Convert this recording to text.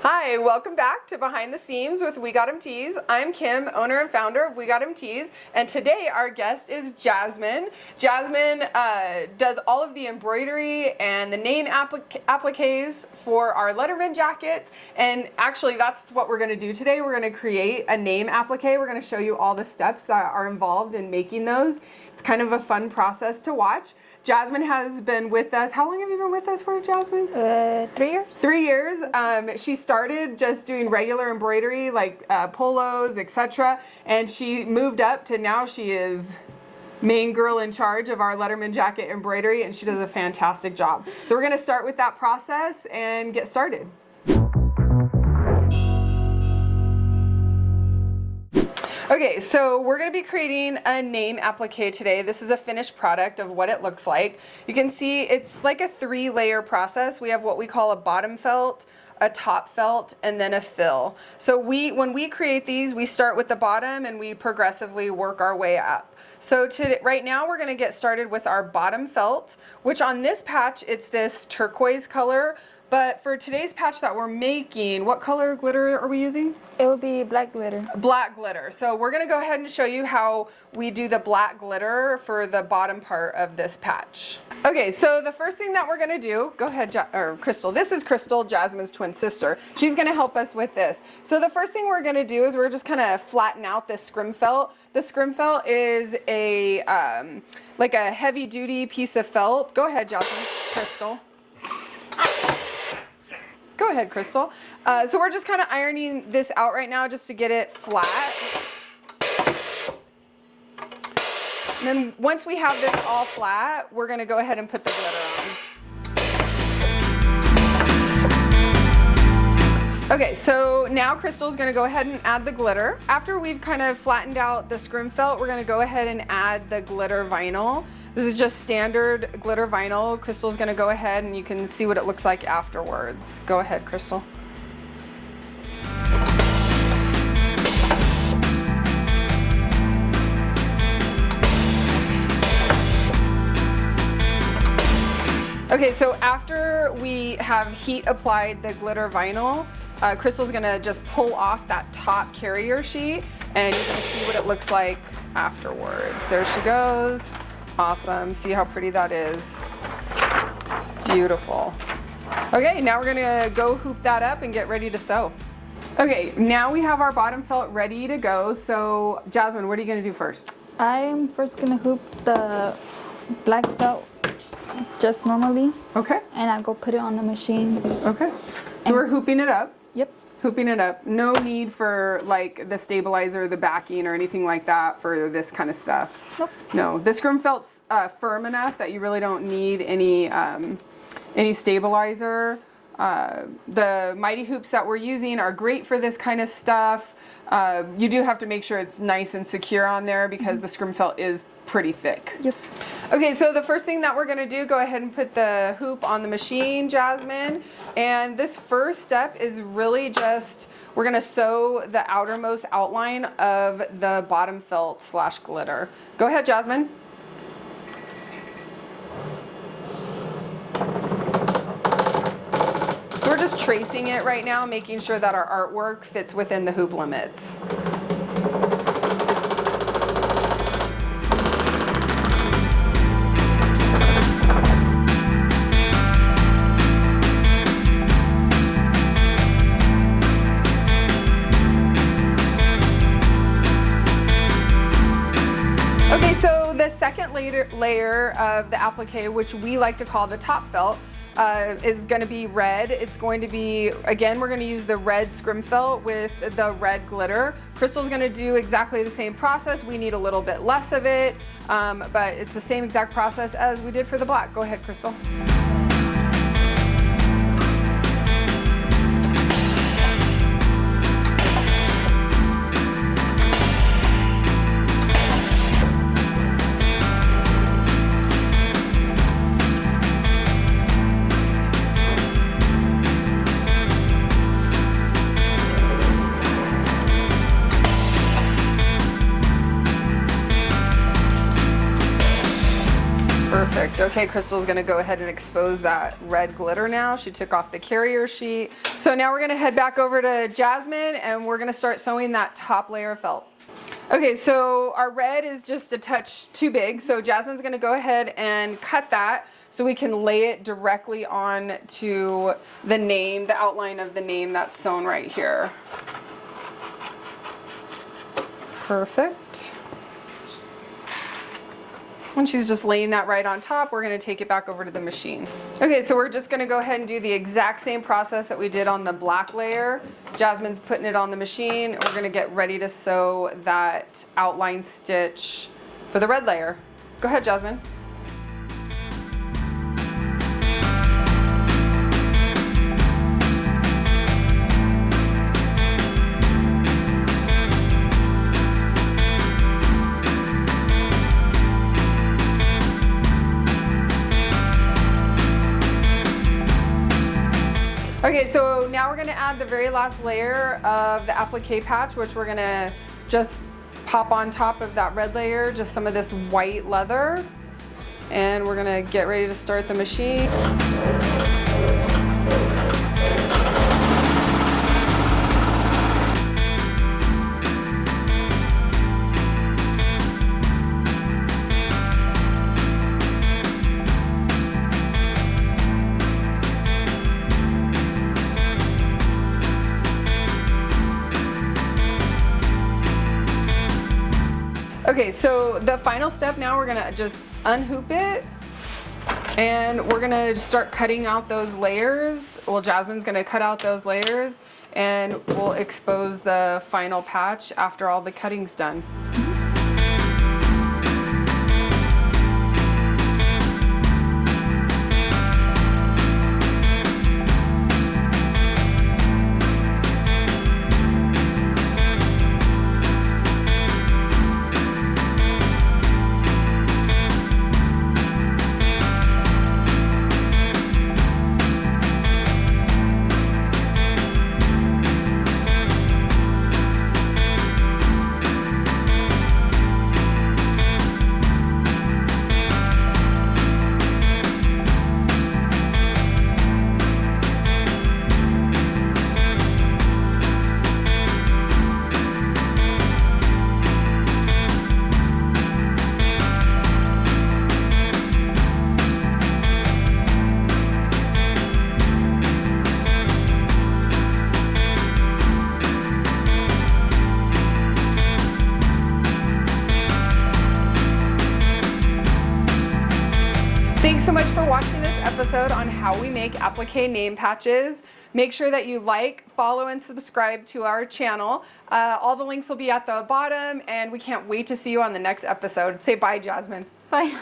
Hi, welcome back to Behind the Seams with WeGotEm Tees. I'm Kim, owner and founder of WeGotEm Tees, and today our guest is Jazmin. Jazmin does all of the embroidery and the name appliques for our Letterman jackets, and actually that's what we're going to do today. We're going to create a name applique. We're going to show you all the steps that are involved in making those. It's kind of a fun process to watch. Jazmin has been with us. How long have you been with us for, Jazmin? 3 years. 3 years. She started just doing regular embroidery, like polos, etc. And she moved up to now she is main girl in charge of our Letterman jacket embroidery, and she does a fantastic job. So we're going to start with that process and get started. Okay, so we're going to be creating a name applique today. This is a finished product of what it looks like. You can see it's like a 3-layer process. We have what we call a bottom felt, a top felt, and then a fill. So when we create these, we start with the bottom and we progressively work our way up. So right now we're going to get started with our bottom felt, which on this patch it's this turquoise color. But for today's patch that we're making, what color glitter are we using? It will be black glitter. Black glitter. So we're going to go ahead and show you how we do the black glitter for the bottom part of this patch. Okay, so the first thing that we're going to do, go ahead, Cristal. This is Cristal, Jazmin's twin sister. She's going to help us with this. So the first thing we're going to do is we're just kind of flatten out this scrim felt. The scrim felt is a like a heavy duty piece of felt. Go ahead, Cristal. Go ahead, Cristal. So we're just kind of ironing this out right now just to get it flat. And then once we have this all flat, we're going to go ahead and put the glitter on. Okay, so now Cristal's going to go ahead and add the glitter. After we've kind of flattened out the scrim felt, we're going to go ahead and add the glitter vinyl. This is just standard glitter vinyl. Cristal's going to go ahead and you can see what it looks like afterwards. Go ahead, Cristal. Okay, so after we have heat applied the glitter vinyl, Cristal's going to just pull off that top carrier sheet and you're going to see what it looks like afterwards. There she goes. Awesome. See how pretty that is? Beautiful. Okay, now we're gonna go hoop that up and get ready to sew. Okay, now we have our bottom felt ready to go. So Jazmin, what are you gonna do first? I'm first gonna hoop the black felt just normally. Okay. And I'll go put it on the machine. Okay. So we're hooping it up. Yep. Hooping it up. No need for like the stabilizer, the backing, or anything like that for this kind of stuff. Nope. No, the scrim felt's firm enough that you really don't need any stabilizer. The mighty hoops that we're using are great for this kind of stuff. You do have to make sure it's nice and secure on there because the scrim felt is pretty thick. Yep. Okay, so the first thing that we're going to do, go ahead and put the hoop on the machine, Jazmin. And this first step is really just, we're going to sew the outermost outline of the bottom felt / glitter. Go ahead, Jazmin. So we're just tracing it right now, making sure that our artwork fits within the hoop limits. Okay, so the second layer of the applique, which we like to call the top felt, is going to be red. It's going to be, again, we're going to use the red scrim felt with the red glitter. Cristal's going to do exactly the same process. We need a little bit less of it, but it's the same exact process as we did for the black. Go ahead, Cristal. Perfect. Okay, Cristal's going to go ahead and expose that red glitter now. She took off the carrier sheet. So now we're gonna head back over to Jazmin and we're gonna start sewing that top layer of felt. Okay, so our red is just a touch too big, so Jazmin's gonna go ahead and cut that so we can lay it directly on to the name, the outline of the name that's sewn right here. Perfect. When she's just laying that right on top, we're gonna take it back over to the machine. Okay, so we're just gonna go ahead and do the exact same process that we did on the black layer. Jazmin's putting it on the machine. We're gonna get ready to sew that outline stitch for the red layer. Go ahead, Jazmin. Okay, so now we're gonna add the very last layer of the applique patch, which we're gonna just pop on top of that red layer, just some of this white leather. And we're gonna get ready to start the machine. Okay, so the final step now, we're gonna just unhoop it and we're gonna start cutting out those layers. Well, Jazmin's gonna cut out those layers and we'll expose the final patch after all the cutting's done. Thanks so much for watching this episode on how we make applique name patches. Make sure that you like, follow, and subscribe to our channel. All the links will be at the bottom, and we can't wait to see you on the next episode. Say bye, Jazmin. Bye.